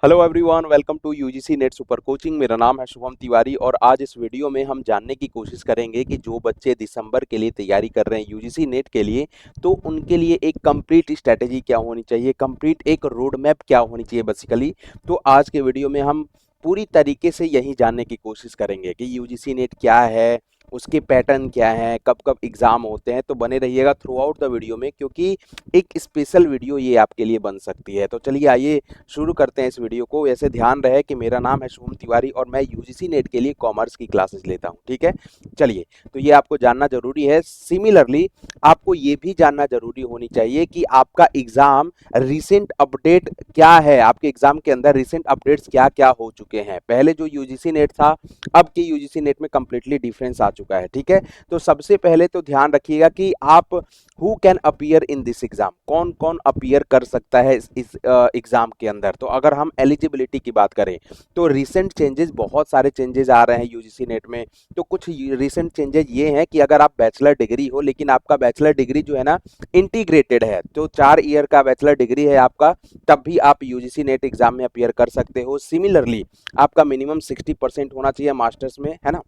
Hello everyone, welcome to UGC NET super coaching. मेरा नाम है शुभम तिवारी और आज इस वीडियो में हम जानने की कोशिश करेंगे कि जो बच्चे दिसंबर के लिए तैयारी कर रहे हैं यूजीसी नेट के लिए, तो उनके लिए एक कंप्लीट स्ट्रैटेजी क्या होनी चाहिए, कंप्लीट एक रोड मैप क्या होनी चाहिए बेसिकली। तो आज के वीडियो में हम पूरी तरीके से यही जानने की कोशिश करेंगे कि यूजीसी नेट क्या है, उसके पैटर्न क्या है, कब कब एग्ज़ाम होते हैं। तो बने रहिएगा थ्रू आउट द वीडियो में, क्योंकि एक स्पेशल वीडियो ये आपके लिए बन सकती है। तो चलिए आइए शुरू करते हैं इस वीडियो को। ऐसे ध्यान रहे कि मेरा नाम है शुभम तिवारी और मैं यूजीसी नेट के लिए कॉमर्स की क्लासेस लेता हूँ, ठीक है। चलिए, तो ये आपको जानना जरूरी है। सिमिलरली आपको ये भी जानना जरूरी होनी चाहिए कि आपका एग्जाम रिसेंट अपडेट क्या है, आपके एग्जाम के अंदर रिसेंट अपडेट्स क्या क्या हो चुके हैं। पहले जो यूजीसी नेट था, अब के यूजीसी नेट में कंप्लीटली डिफरेंस आ चुका है, ठीक है। तो सबसे पहले तो ध्यान रखिएगा कि आप who can appear in this exam, कौन कौन अपीयर कर सकता है इस एग्जाम के अंदर। तो अगर हम एलिजिबिलिटी की बात करें तो रिसेंट चेंजेस, बहुत सारे चेंजेस आ रहे हैं यूजीसी नेट में। तो कुछ रिसेंट चेंजेस ये हैं कि अगर आप बैचलर डिग्री हो, लेकिन आपका बैचलर डिग्री जो है ना इंटीग्रेटेड है, तो 4 ईयर का बैचलर डिग्री है आपका, तब भी आप यूजीसी नेट एग्जाम में अपीयर कर सकते हो। सिमिलरली आपका मिनिमम 60% होना चाहिए मास्टर्स में, है ना।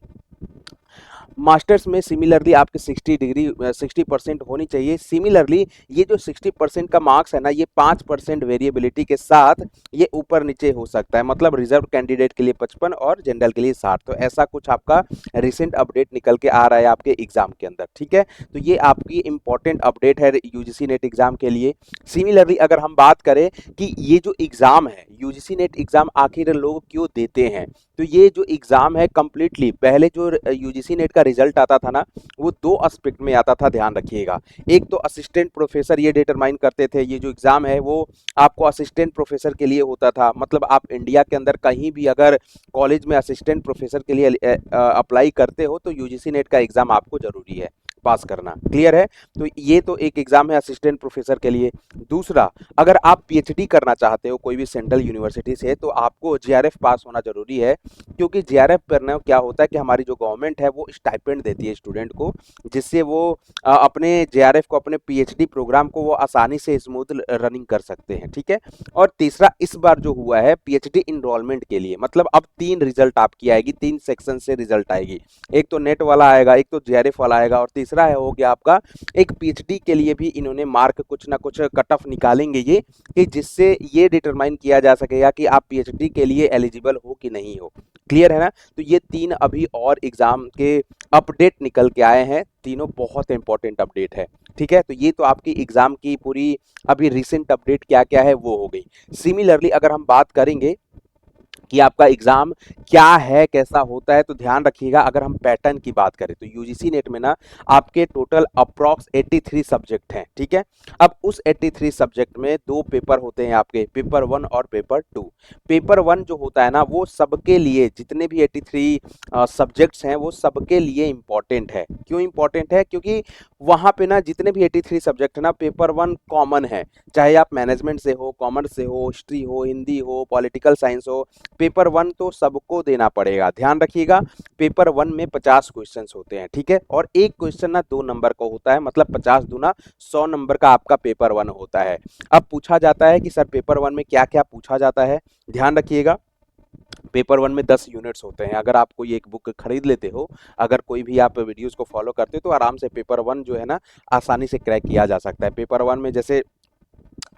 मास्टर्स में सिमिलरली आपके 60% होनी चाहिए। सिमिलरली ये जो 60% का मार्क्स है ना, ये 5% वेरिएबिलिटी के साथ ये ऊपर नीचे हो सकता है। मतलब रिजर्व कैंडिडेट के लिए 55 और जनरल के लिए 60। तो ऐसा कुछ आपका रिसेंट अपडेट निकल के आ रहा है आपके एग्जाम के अंदर, ठीक है। तो ये आपकी इंपॉर्टेंट अपडेट है यूजीसी नेट एग्जाम के लिए। सिमिलरली अगर हम बात करें कि ये जो एग्जाम है, यूजीसी नेट एग्जाम आखिर लोग क्यों देते हैं, तो ये जो एग्जाम है कंप्लीटली, पहले जो यूजीसी नेट का रिजल्ट आता था ना, वो दो एस्पेक्ट में आता था, ध्यान रखिएगा। एक तो असिस्टेंट प्रोफेसर ये डिटरमाइन करते थे, ये जो एग्जाम है वो आपको असिस्टेंट प्रोफेसर के लिए होता था। मतलब आप इंडिया के अंदर कहीं भी अगर कॉलेज में असिस्टेंट प्रोफेसर के लिए अप्लाई करते हो, तो यूजीसी नेट का एग्जाम आपको जरूरी है पास करना। क्लियर है। तो ये तो एक एग्जाम है असिस्टेंट प्रोफेसर के लिए। दूसरा, अगर आप पीएचडी करना चाहते हो कोई भी सेंट्रल यूनिवर्सिटी से, तो आपको जेआरएफ पास होना जरूरी है। क्योंकि जेआरएफ करना क्या होता है कि हमारी जो गवर्नमेंट है वो स्टाइपेंड देती है स्टूडेंट को, जिससे वो अपने जेआरएफ को, अपने पीएचडी प्रोग्राम को वो आसानी से स्मूथ रनिंग कर सकते हैं, ठीक है। और तीसरा, इस बार जो हुआ है पीएचडी इनरोलमेंट के लिए, मतलब अब 3 रिजल्ट आपकी आएगी, 3 सेक्शन से रिजल्ट आएगी। एक तो नेट वाला आएगा, एक तो जेआरएफ वाला आएगा, और तीसरा है हो गया आपका एक पीएचडी के लिए भी इन्होंने मार्क कुछ ना कुछ कट ऑफ निकालेंगे ये, कि जिससे ये डिटरमाइन किया जा सकेगा कि आप पीएचडी के लिए एलिजिबल हो कि नहीं हो। क्लियर है ना। तो ये 3 अभी और एग्जाम के अपडेट निकल के आए हैं, तीनों बहुत इंपॉर्टेंट अपडेट है, ठीक है। तो ये तो आपकी एग्जाम की पूरी अभी रिसेंट अपडेट क्या क्या है वो हो गई। सिमिलरली अगर हम बात करेंगे कि आपका एग्जाम क्या है, कैसा होता है, तो ध्यान रखिएगा। अगर हम पैटर्न की बात करें तो यूजीसी नेट में ना आपके टोटल अप्रॉक्स 83 सब्जेक्ट हैं, ठीक है। अब उस 83 सब्जेक्ट में 2 पेपर होते हैं आपके, पेपर 1 और पेपर 2। पेपर 1 जो होता है ना, वो सबके लिए, जितने भी 83 सब्जेक्ट्स हैं वो सबके लिए इंपॉर्टेंट है। क्यों इंपॉर्टेंट है? क्योंकि वहां पे ना जितने भी 83 सब्जेक्ट है ना, पेपर 1 कॉमन है। चाहे आप मैनेजमेंट से हो, कॉमर्स से हो, हिस्ट्री हो, हिंदी हो, पॉलिटिकल साइंस हो, पेपर 1 तो सबको देना पड़ेगा। ध्यान रखिएगा, पेपर 1 में 50 क्वेश्चंस होते हैं, ठीक है। और एक क्वेश्चन ना 2 नंबर का होता है, मतलब 50 दूना 100 नंबर का आपका पेपर 1 होता है। अब पूछा जाता है कि सर पेपर 1 में क्या क्या पूछा जाता है। ध्यान रखिएगा, पेपर 1 में 10 यूनिट्स होते हैं। अगर आप कोई एक बुक खरीद लेते हो, अगर कोई भी आप वीडियोस को फॉलो करते हो, तो आराम से पेपर 1 जो है ना आसानी से क्रैक किया जा सकता है। पेपर 1 में जैसे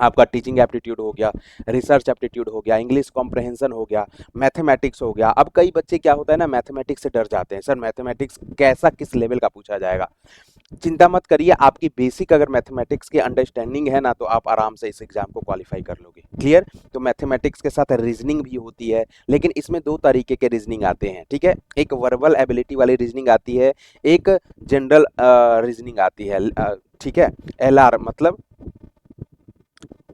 आपका टीचिंग एप्टीट्यूड हो गया, रिसर्च एप्टीट्यूड हो गया, इंग्लिश कॉम्प्रहेंशन हो गया, मैथमेटिक्स हो गया। अब कई बच्चे क्या होता है ना, मैथमेटिक्स से डर जाते हैं, सर मैथमेटिक्स कैसा, किस लेवल का पूछा जाएगा। चिंता मत करिए, आपकी बेसिक अगर मैथमेटिक्स की अंडरस्टैंडिंग है ना, तो आप आराम से इस एग्जाम को क्वालिफाई कर लोगे। क्लियर। तो मैथमेटिक्स के साथ रीजनिंग भी होती है, लेकिन इसमें 2 तरीके के रीजनिंग आते हैं, ठीक है। एक वर्बल एबिलिटी वाली रीजनिंग आती है, एक जनरल रीजनिंग आती है, ठीक है। एलआर मतलब,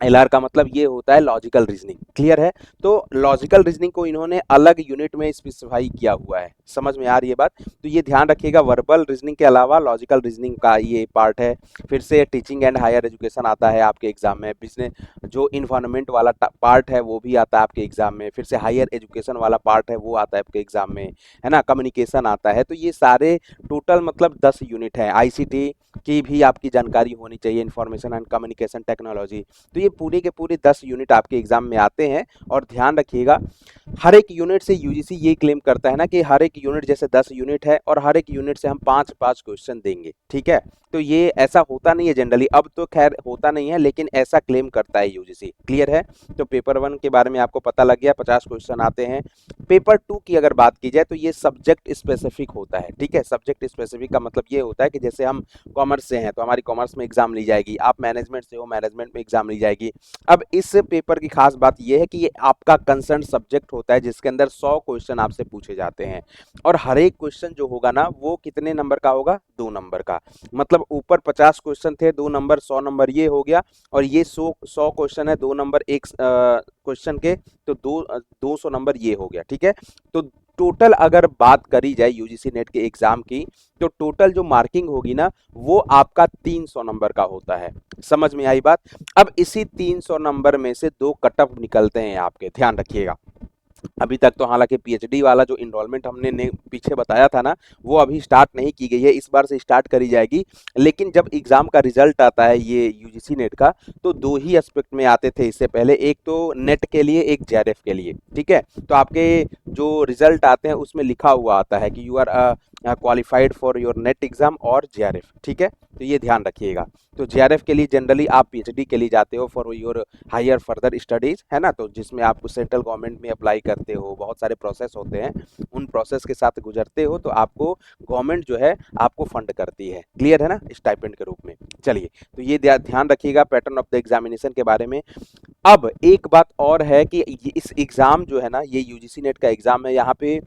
एलआर का मतलब ये होता है लॉजिकल रीजनिंग। क्लियर है। तो लॉजिकल रीजनिंग को इन्होंने अलग यूनिट में स्पेसिफाई किया हुआ है। समझ में आ रही है बात। तो ये ध्यान रखिएगा, वर्बल रीजनिंग के अलावा लॉजिकल रीजनिंग का ये पार्ट है। फिर से टीचिंग एंड हायर एजुकेशन आता है आपके एग्जाम में, बिजनेस जो इन्वायरमेंट वाला पार्ट है वो भी आता है आपके एग्जाम में। फिर से हायर एजुकेशन वाला पार्ट है वो आता है आपके एग्जाम में, है ना। कम्युनिकेशन आता है। तो ये सारे टोटल मतलब 10 यूनिट है। आईसीटी की भी आपकी जानकारी होनी चाहिए, इंफॉर्मेशन एंड कम्युनिकेशन टेक्नोलॉजी। तो ये पूरे के पूरे 10 यूनिट आपके एग्जाम में आते हैं। और ध्यान रखिएगा, हर एक यूनिट से यूजीसी ये क्लेम करता है ना कि हर एक यूनिट जैसे 10 यूनिट है और हर एक यूनिट से हम 5-5 क्वेश्चन देंगे, ठीक है। तो ये ऐसा होता नहीं है जनरली, अब तो खैर होता नहीं है, लेकिन ऐसा क्लेम करता है यूजीसी। क्लियर है? तो पेपर 1 के बारे में आपको पता लग गया, 50 क्वेश्चन आते हैं। पेपर 2 की अगर बात की जाए तो ये सब्जेक्ट स्पेसिफिक होता है, ठीक है। सब्जेक्ट स्पेसिफिक का मतलब ये होता है कि जैसे हम कॉमर्स से हैं तो हमारी कॉमर्स में एग्जाम ली जाएगी, आप मैनेजमेंट से हो मैनेजमेंट में एग्जाम ली जाएगी। अब इस पेपर की खास बात यह है कि ये आपका कंसर्न सब्जेक्ट होता है जिसके अंदर 100 क्वेश्चन आपसे पूछे जाते हैं। और हर एक क्वेश्चन जो होगा ना वो कितने नंबर का होगा? 2 नंबर का। मतलब ऊपर 50 क्वेश्चन थे, 2 नंबर, 100 नंबर ये हो गया। और ये 100 क्वेश्चन है, 2 नंबर एक क्वेश्चन के, तो 200 नंबर ये हो गया, ठीक है। तो टोटल अगर बात करी जाए यूजीसी नेट के एग्जाम की, तो टोटल जो मार्किंग होगी ना वो आपका 300 नंबर का होता है। समझ में आई बात? अब इसी 300 नंबर में से 2 कट ऑफ निकलते हैं आपके, ध्यान रखिएगा। अभी तक तो हालांकि पीएचडी वाला जो इनरोलमेंट हमने पीछे बताया था ना, वो अभी स्टार्ट नहीं की गई है, इस बार से स्टार्ट करी जाएगी। लेकिन जब एग्जाम का रिजल्ट आता है ये यूजीसी नेट का, तो 2 ही एस्पेक्ट में आते थे इससे पहले, एक तो नेट के लिए, एक जेआरएफ के लिए, ठीक है। तो आपके जो रिजल्ट आते हैं उसमें लिखा हुआ आता है कि you are qualified for your NET exam और जेआरएफ, ठीक है। तो ये ध्यान रखिएगा। तो जेआरएफ के लिए जनरली आप पीएचडी के लिए जाते हो for your higher further studies, है ना, तो जिसमें आप सेंट्रल गवर्नमेंट में अप्लाई करते हो, बहुत सारे प्रोसेस होते हैं, उन प्रोसेस के साथ गुजरते हो तो आपको गवर्नमेंट जो है आपको फंड करती है। क्लियर है ना, स्टाइपेंड के रूप में। चलिए, तो ये ध्यान रखिएगा पैटर्न ऑफ द एग्जामिनेशन के बारे में। अब एक बात और है कि इस एग्जाम जो है ना, ये यूजीसी नेट का एग्जाम है, यहाँ पे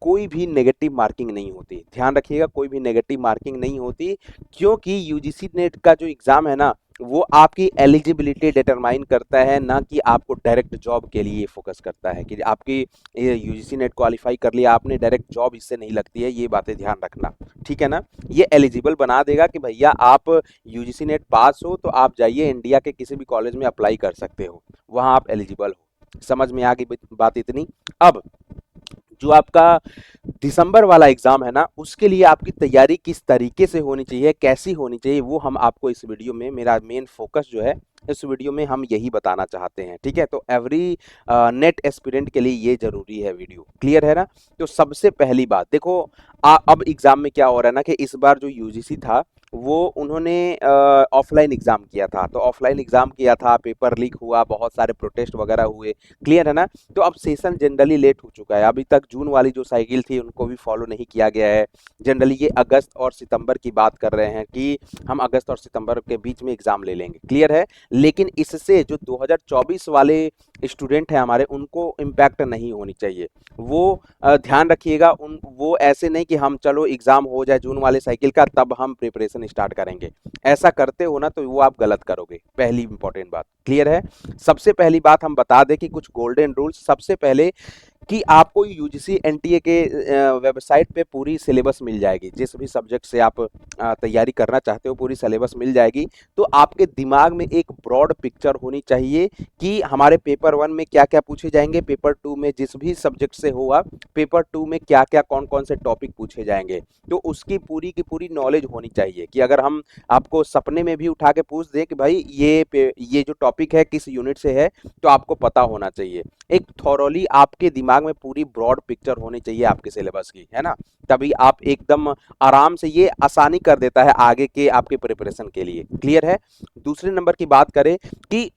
कोई भी नेगेटिव मार्किंग नहीं होती। ध्यान रखिएगा, कोई भी नेगेटिव मार्किंग नहीं होती, क्योंकि यूजीसी नेट का जो एग्जाम है ना वो आपकी एलिजिबिलिटी डिटरमाइन करता है, ना कि आपको डायरेक्ट जॉब के लिए फोकस करता है कि आपकी यूजीसी नेट क्वालिफाई कर लिया आपने, डायरेक्ट जॉब इससे नहीं लगती है, ये बातें ध्यान रखना, ठीक है ना। ये एलिजिबल बना देगा कि भैया आप यूजीसी नेट पास हो तो आप जाइए इंडिया के किसी भी कॉलेज में अप्लाई कर सकते हो, वहां आप एलिजिबल हो। समझ में आ गई बात इतनी? अब जो आपका दिसंबर वाला एग्जाम है ना, उसके लिए आपकी तैयारी किस तरीके से होनी चाहिए, कैसी होनी चाहिए, वो हम आपको इस वीडियो में, मेरा मेन फोकस जो है इस वीडियो में हम यही बताना चाहते हैं, ठीक है। तो एवरी नेट एस्पिरेंट के लिए ये जरूरी है वीडियो। क्लियर है ना? तो सबसे पहली बात देखो, अब एग्जाम में क्या हो रहा है ना कि इस बार जो यूजीसी था वो उन्होंने ऑफलाइन एग्जाम किया था, तो ऑफलाइन एग्जाम किया था, पेपर लीक हुआ, बहुत सारे प्रोटेस्ट वगैरह हुए। क्लियर है ना? तो अब सेशन जनरली लेट हो चुका है, अभी तक जून वाली जो साइकिल थी उनको भी फॉलो नहीं किया गया है। जनरली ये अगस्त और सितंबर की बात कर रहे हैं कि हम अगस्त और सितंबर के बीच में एग्जाम ले लेंगे। क्लियर है? लेकिन इससे जो 2024 वाले स्टूडेंट हैं हमारे, उनको इम्पैक्ट नहीं होनी चाहिए। वो ध्यान रखिएगा, उन वो ऐसे नहीं कि हम चलो एग्जाम हो जाए जून वाले साइकिल का तब हम प्रिपरेशन स्टार्ट करेंगे, ऐसा करते हो ना तो वो आप गलत करोगे। पहली इंपॉर्टेंट बात। क्लियर है? सबसे पहली बात हम बता दें कि कुछ गोल्डन रूल्स। सबसे पहले कि आपको यूजीसी एनटीए के वेबसाइट पे पूरी सिलेबस मिल जाएगी, जिस भी सब्जेक्ट से आप तैयारी करना चाहते हो पूरी सिलेबस मिल जाएगी। तो आपके दिमाग में एक ब्रॉड पिक्चर होनी चाहिए कि हमारे पेपर 1 में क्या क्या पूछे जाएंगे, पेपर 2 में जिस भी सब्जेक्ट से होगा पेपर 2 में क्या क्या कौन कौन से टॉपिक पूछे जाएंगे, तो उसकी पूरी की पूरी नॉलेज होनी चाहिए कि अगर हम आपको सपने में भी उठा के पूछ दें कि भाई ये जो टॉपिक है किस यूनिट से है, तो आपको पता होना चाहिए। एक थॉरोली आपके दिमाग में पूरी ब्रॉड पिक्चर होनी चाहिए आपके सिलेबस की, है ना, तभी आप एकदम आराम से, ये आसानी कर देता है आगे के आपके प्रिपरेशन के लिए। क्लियर है? दूसरे नंबर की बात करें कि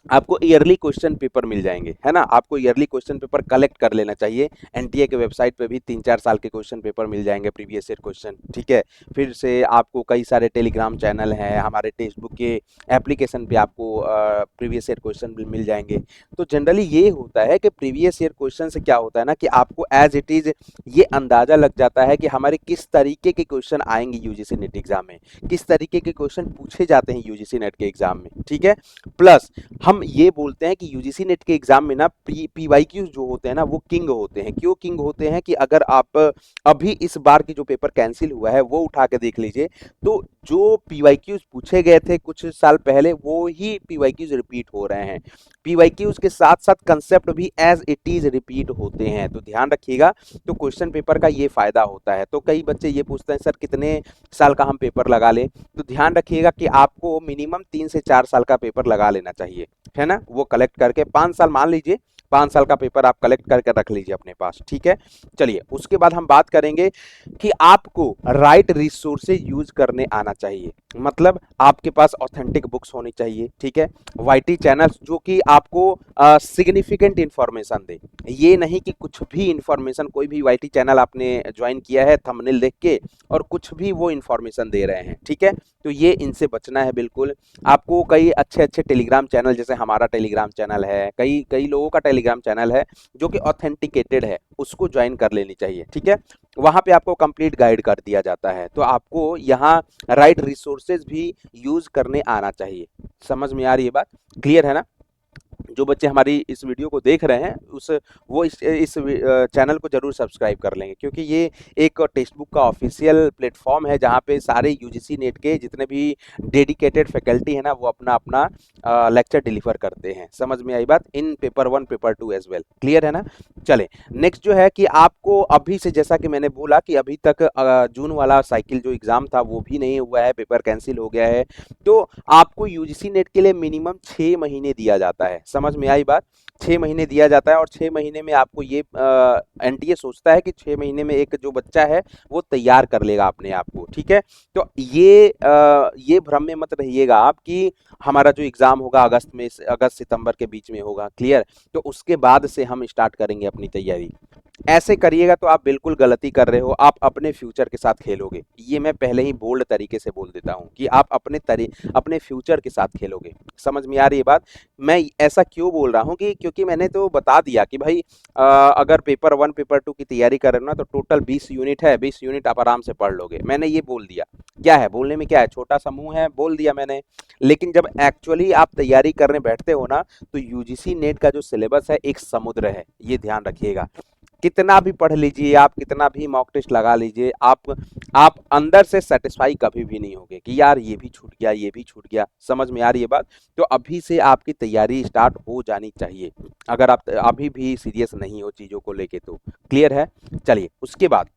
आपको ईयरली क्वेश्चन पेपर मिल जाएंगे, है ना, आपको ईयरली क्वेश्चन पेपर कलेक्ट कर लेना चाहिए। एनटीए के वेबसाइट पे भी 3-4 साल के क्वेश्चन पेपर मिल जाएंगे, प्रीवियस ईयर क्वेश्चन, ठीक है। फिर से आपको कई सारे टेलीग्राम चैनल हैं, हमारे टेक्स्ट बुक के एप्लीकेशन पे आपको प्रीवियस ईयर क्वेश्चन भी मिल जाएंगे। तो जनरली ये होता है कि प्रीवियस ईयर क्वेश्चन से क्या होता है ना कि आपको एज इट इज ये अंदाजा लग जाता है कि हमारे किस तरीके के क्वेश्चन आएंगे यूजीसी नेट एग्जाम में, किस तरीके के क्वेश्चन पूछे जाते हैं यूजीसी नेट के एग्जाम में, ठीक है। प्लस हम ये बोलते हैं कि यूजीसी नेट के एग्जाम में ना पीवाईक्यूज जो होते हैं ना वो किंग होते हैं। क्यों किंग होते हैं कि अगर आप अभी इस बार की जो पेपर कैंसिल हुआ है वो उठा के देख लीजिए, तो जो पीवाईक्यूज पूछे गए थे कुछ साल पहले वो ही पीवाईक्यूज रिपीट हो रहे हैं। पीवाईक्यूज के साथ साथ कंसेप्ट भी एज इट इज रिपीट होते हैं, तो ध्यान रखिएगा। तो क्वेश्चन पेपर का ये फायदा होता है। तो कई बच्चे ये पूछते हैं सर कितने साल का हम पेपर लगा ले, तो ध्यान रखिएगा कि आपको मिनिमम 3 से 4 साल का पेपर लगा लेना चाहिए, है ना। वो कलेक्ट करके 5 साल मान लीजिए, 5 साल का पेपर आप कलेक्ट करके रख लीजिए अपने पास, ठीक है। चलिए उसके बाद हम बात करेंगे कि आपको राइट रिसोर्सेज यूज करने आना चाहिए। मतलब आपके पास ऑथेंटिक बुक्स होनी चाहिए, ठीक है। वाईटी चैनल्स जो कि आपको सिग्निफिकेंट इंफॉर्मेशन दे। ये नहीं कि कुछ भी इंफॉर्मेशन, कोई भी वाईटी चैनल आपने ज्वाइन किया है थंबनेल देख के और कुछ भी वो इंफॉर्मेशन दे रहे हैं, ठीक है। तो ये इनसे बचना है बिल्कुल। आपको कई अच्छे अच्छे टेलीग्राम चैनल, जैसे हमारा टेलीग्राम चैनल है, कई कई लोगों का टेलीग्राम चैनल है जो कि ऑथेंटिकेटेड है, उसको ज्वाइन कर लेनी चाहिए, ठीक है। वहां पे आपको कंप्लीट गाइड कर दिया जाता है। तो आपको यहाँ राइट रिसोर्सेज भी यूज करने आना चाहिए। समझ में आ रही है बात, क्लियर है ना। जो बच्चे हमारी इस वीडियो को देख रहे हैं उस वो इस चैनल को जरूर सब्सक्राइब कर लेंगे, क्योंकि ये एक टेक्स्ट बुक का ऑफिशियल प्लेटफॉर्म है जहाँ पे सारे यूजीसी नेट के जितने भी डेडिकेटेड फैकल्टी है ना वो अपना अपना लेक्चर डिलीवर करते हैं। समझ में आई बात, in paper 1 paper 2 as well, clear है ना। चले नेक्स्ट जो है कि आपको अभी से, जैसा कि मैंने बोला कि अभी तक जून वाला साइकिल जो एग्जाम था वो भी नहीं हुआ है, पेपर कैंसिल हो गया है। तो आपको यूजीसी नेट के लिए मिनिमम 6 महीने दिया जाता है। समझ में आई बात, 6 महीने दिया जाता है और 6 महीने में आपको ये एनटीए सोचता है कि 6 महीने में एक जो बच्चा है वो तैयार कर लेगा अपने आप को, ठीक है। तो ये भ्रम में मत रहिएगा आप कि हमारा जो एग्जाम होगा अगस्त सितंबर के बीच में होगा, क्लियर। तो उसके बाद से हम स्टार्ट करेंगे अपनी तैयारी। ऐसे करिएगा तो आप बिल्कुल गलती कर रहे हो, आप अपने फ्यूचर के साथ खेलोगे। ये मैं पहले ही बोल्ड तरीके से बोल देता हूँ कि आप अपने फ्यूचर के साथ खेलोगे। समझ में आ रही है बात। मैं ऐसा क्यों बोल रहा हूँ कि क्योंकि मैंने तो बता दिया कि भाई अगर पेपर 1 पेपर 2 की तैयारी कर रहे हो ना तो टोटल 20 यूनिट है, 20 यूनिट आप आराम से पढ़ लोगे। मैंने ये बोल दिया, क्या है बोलने में, क्या है, छोटा समूह है, बोल दिया मैंने। लेकिन जब एक्चुअली आप तैयारी करने बैठते हो ना तो यूजीसी नेट का जो सिलेबस है एक समुद्र है, ये ध्यान रखिएगा। कितना भी पढ़ लीजिए आप, कितना भी मॉक टेस्ट लगा लीजिए, आप अंदर से सेटिस्फाई कभी भी नहीं होगे कि यार ये भी छूट गया, ये भी छूट गया। समझ में आ रही है बात। तो अभी से आपकी तैयारी स्टार्ट हो जानी चाहिए अगर आप अभी भी सीरियस नहीं हो चीजों को लेके, तो क्लियर है। चलिए उसके बाद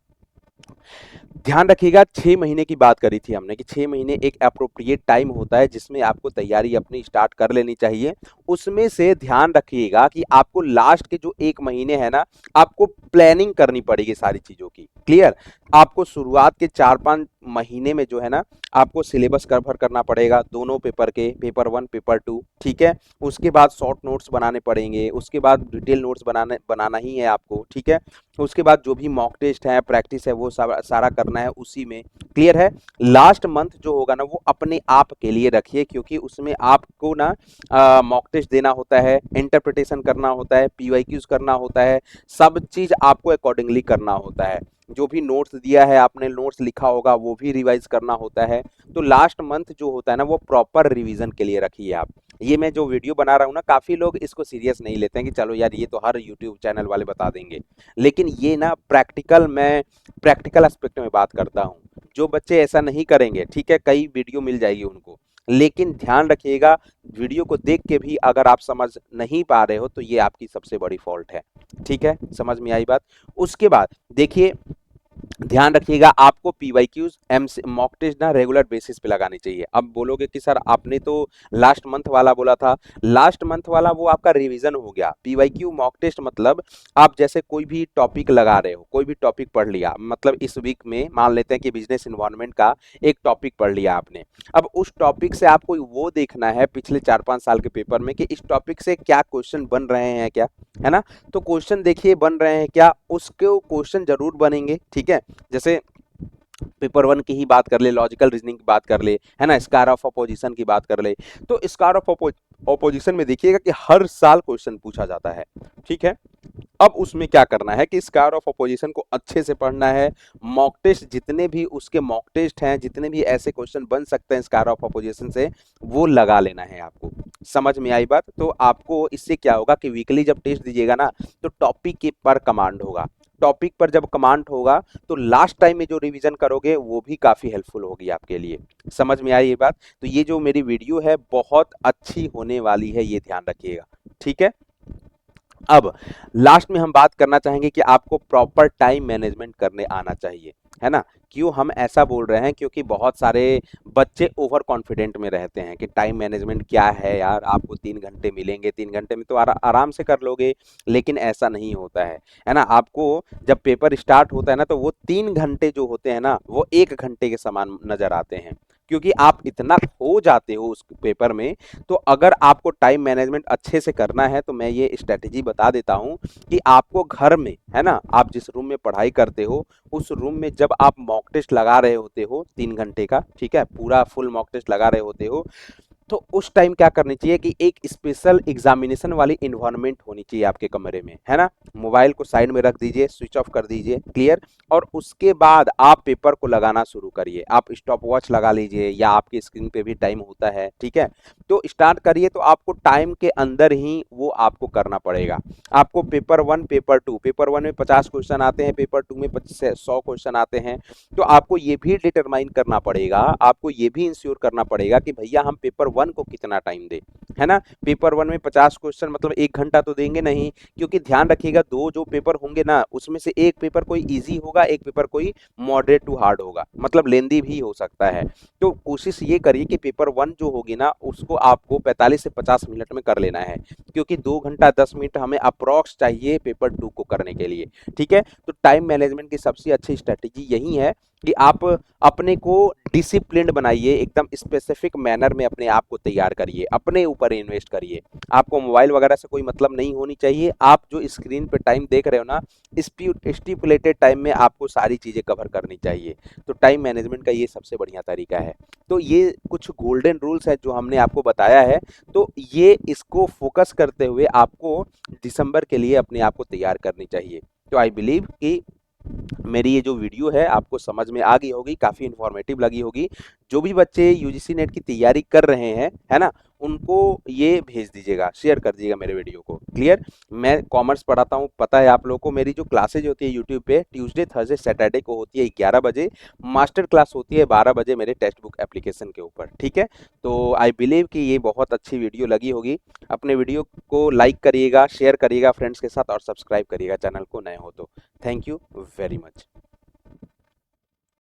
ध्यान रखिएगा, 6 महीने की बात करी थी हमने कि 6 महीने एक अप्रोप्रिएट टाइम होता है जिसमें आपको तैयारी अपनी स्टार्ट कर लेनी चाहिए। उसमें से ध्यान रखिएगा कि आपको लास्ट के जो 1 महीने है ना आपको प्लानिंग करनी पड़ेगी सारी चीजों की, क्लियर। आपको शुरुआत के 4-5 महीने में जो है ना आपको सिलेबस कवर करना पड़ेगा दोनों पेपर के, पेपर 1 पेपर 2, ठीक है। उसके बाद शॉर्ट नोट्स बनाने पड़ेंगे, उसके बाद डिटेल नोट्स बनाना ही है आपको, ठीक है। उसके बाद जो भी मॉक टेस्ट है, प्रैक्टिस है, वो सारा करना है उसी में, क्लियर है। लास्ट मंथ जो होगा ना वो अपने आप के लिए रखिए, क्योंकि उसमें आपको ना मॉक टेस्ट देना होता है, इंटरप्रिटेशन करना होता है, पीवाईक्यूज करना होता है, सब चीज आपको अकॉर्डिंगली करना होता है। जो भी नोट्स दिया है आपने, नोट्स लिखा होगा वो भी रिवाइज करना होता है। तो लास्ट मंथ जो होता है ना वो प्रॉपर रिवीजन के लिए रखिए आप। ये मैं जो वीडियो बना रहा हूँ ना काफी लोग इसको सीरियस नहीं लेते हैं कि चलो यार ये तो हर यूट्यूब चैनल वाले बता देंगे, लेकिन ये ना मैं प्रैक्टिकल एस्पेक्ट में बात करता हूँ। जो बच्चे ऐसा नहीं करेंगे, ठीक है, कई वीडियो मिल जाएगी उनको, लेकिन ध्यान रखिएगा वीडियो को देख के भी अगर आप समझ नहीं पा रहे हो तो ये आपकी सबसे बड़ी फॉल्ट है, ठीक है। समझ में आई बात। उसके बाद देखिए ध्यान रखिएगा आपको पीवाईक्यूज मॉक टेस्ट ना रेगुलर बेसिस पे लगानी चाहिए। अब बोलोगे कि सर आपने तो लास्ट मंथ वाला बोला था, लास्ट मंथ वाला वो आपका रिवीजन हो गया। पीवाईक्यू मॉक टेस्ट मतलब आप जैसे कोई भी टॉपिक लगा रहे हो, कोई भी टॉपिक पढ़ लिया, मतलब इस वीक में मान लेते हैं कि बिजनेस इन्वायरमेंट का एक टॉपिक पढ़ लिया आपने। अब उस टॉपिक से आपको वो देखना है पिछले 4-5 साल के पेपर में कि इस टॉपिक से क्या क्वेश्चन बन रहे हैं क्या, है ना। तो क्वेश्चन देखिए बन रहे हैं क्या, उसके क्वेश्चन जरूर बनेंगे, ठीक है। जैसे पेपर 1 की ही बात कर ले, लॉजिकल रीजनिंग की बात कर ले, है ना, स्क्वायर ऑफ अपोजिशन की बात कर ले, तो स्क्वायर ऑफ अपोजिशन में देखिएगा कि हर साल क्वेश्चन पूछा जाता है, ठीक है। अब उसमें क्या करना है कि स्क्वायर ऑफ अपोजिशन को अच्छे से पढ़ना है। मॉक टेस्ट जितने भी उसके मॉक टेस्ट हैं, जितने भी ऐसे क्वेश्चन बन सकते हैं स्क्वायर ऑफ अपोजिशन से, वो लगा लेना है आपको। समझ में आई बात। तो आपको इससे क्या होगा कि वीकली जब टेस्ट दीजिएगा ना तो टॉपिक के पर कमांड होगा, टॉपिक पर जब कमांड होगा तो लास्ट टाइम में जो रिवीजन करोगे वो भी काफ़ी हेल्पफुल होगी आपके लिए। समझ में आई ये बात? तो ये जो मेरी वीडियो है बहुत अच्छी होने वाली है, ये ध्यान रखिएगा। ठीक है, अब लास्ट में हम बात करना चाहेंगे कि आपको प्रॉपर टाइम मैनेजमेंट करने आना चाहिए, है ना? क्यों हम ऐसा बोल रहे हैं? क्योंकि बहुत सारे बच्चे ओवर कॉन्फिडेंट में रहते हैं कि टाइम मैनेजमेंट क्या है यार, आपको 3 घंटे मिलेंगे, 3 घंटे में तो आराम से कर लोगे। लेकिन ऐसा नहीं होता है ना? आपको जब पेपर स्टार्ट होता है ना, तो वो 3 घंटे जो होते हैं ना, वो 1 घंटे के समान नजर आते हैं, क्योंकि आप इतना खो जाते हो उस पेपर में। तो अगर आपको टाइम मैनेजमेंट अच्छे से करना है तो मैं ये स्ट्रेटेजी बता देता हूँ कि आपको घर में, है ना, आप जिस रूम में पढ़ाई करते हो उस रूम में जब आप मॉक टेस्ट लगा रहे होते हो 3 घंटे का, ठीक है, पूरा फुल मॉक टेस्ट लगा रहे होते हो, तो उस टाइम क्या करनी चाहिए कि एक स्पेशल एग्जामिनेशन वाली इन्वायरमेंट होनी चाहिए आपके कमरे में, है ना? मोबाइल को साइड में रख दीजिए, स्विच ऑफ कर दीजिए, क्लियर। और उसके बाद आप पेपर को लगाना शुरू करिए। आप स्टॉप वॉच लगा लीजिए या आपकी स्क्रीन पे भी टाइम होता है, ठीक है? तो स्टार्ट करिए, तो आपको टाइम के अंदर ही वो आपको करना पड़ेगा। आपको पेपर वन में 50 क्वेश्चन आते हैं, पेपर टू में 100 क्वेश्चन आते हैं। तो आपको ये भी डिटरमाइन करना पड़ेगा, आपको ये भी इंश्योर करना पड़ेगा कि भैया हम पेपर वन को कितना टाइम दें, है ना? पेपर वन में 50 क्वेश्चन मतलब 1 घंटा तो देंगे नहीं, क्योंकि ध्यान रखिएगा दो जो पेपर होंगे ना, उसमें से एक पेपर कोई इजी होगा, एक पेपर कोई मॉडरेट टू हार्ड होगा, मतलब लेंदी भी हो सकता है। तो कोशिश ये करिए कि पेपर वन जो होगी ना, उसको आपको 45 से 50 मिनट में कर लेना है, क्योंकि 2 घंटा 10 मिनट हमें अप्रोक्स चाहिए पेपर टू को करने के लिए। ठीक है, तो टाइम मैनेजमेंट की सबसे अच्छी स्ट्रेटेजी यही है कि आप अपने को डिसिप्लिन्ड बनाइए, एकदम स्पेसिफिक मैनर में अपने आप को तैयार करिए, अपने ऊपर इन्वेस्ट करिए। आपको मोबाइल वगैरह से कोई मतलब नहीं होनी चाहिए। आप जो स्क्रीन पे टाइम देख रहे हो ना, स्टिपुलेटेड टाइम में आपको सारी चीज़ें कवर करनी चाहिए। तो टाइम मैनेजमेंट का ये सबसे बढ़िया तरीका है। तो ये कुछ गोल्डन रूल्स है जो हमने आपको बताया है। तो ये इसको फोकस करते हुए आपको दिसंबर के लिए अपने आप को तैयार करनी चाहिए। तो आई बिलीव कि मेरी ये जो वीडियो है आपको समझ में आ गई होगी, काफ़ी इन्फॉर्मेटिव लगी होगी। जो भी बच्चे यूजीसी नेट की तैयारी कर रहे हैं, है ना, उनको ये भेज दीजिएगा, शेयर कर दीजिएगा मेरे वीडियो को, क्लियर। मैं कॉमर्स पढ़ाता हूँ, पता है आप लोगों को। मेरी जो क्लासेज होती है यूट्यूब पे, ट्यूसडे थर्सडे सैटरडे को होती है 11 बजे, मास्टर क्लास होती है 12 बजे मेरे टेक्स्ट बुक एप्लीकेशन के ऊपर, ठीक है। तो आई बिलीव कि ये बहुत अच्छी वीडियो लगी होगी। अपने वीडियो को लाइक करिएगा, शेयर करिएगा फ्रेंड्स के साथ, और सब्सक्राइब करिएगा चैनल को नए हो तो। Thank you very much.